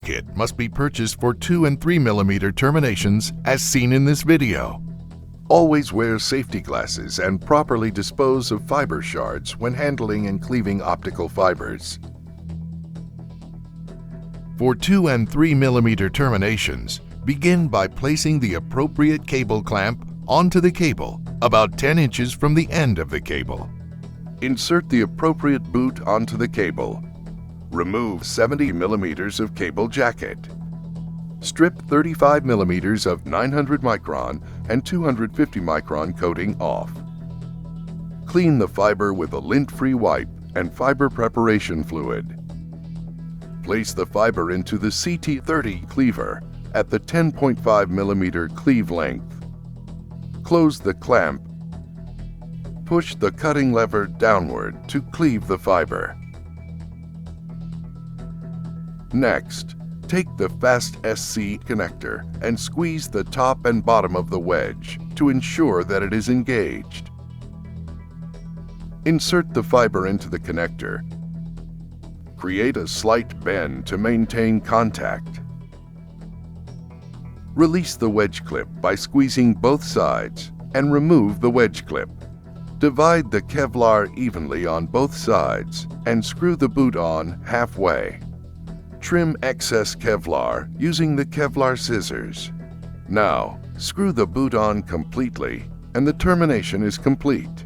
kit must be purchased for 2 and 3 mm terminations as seen in this video. Always wear safety glasses and properly dispose of fiber shards when handling and cleaving optical fibers. For 2 and 3 mm terminations, begin by placing the appropriate cable clamp onto the cable about 10 inches from the end of the cable. Insert the appropriate boot onto the cable. Remove 70 mm of cable jacket. Strip 35 mm of 900 micron and 250 micron coating off. Clean the fiber with a lint-free wipe and fiber preparation fluid. Place the fiber into the CT30 cleaver at the 10.5 mm cleave length. Close the clamp. Push the cutting lever downward to cleave the fiber. Next, take the Fast SC connector and squeeze the top and bottom of the wedge to ensure that it is engaged. Insert the fiber into the connector. Create a slight bend to maintain contact. Release the wedge clip by squeezing both sides and remove the wedge clip. Divide the Kevlar evenly on both sides and screw the boot on halfway. Trim excess Kevlar using the Kevlar scissors. Now, screw the boot on completely and the termination is complete.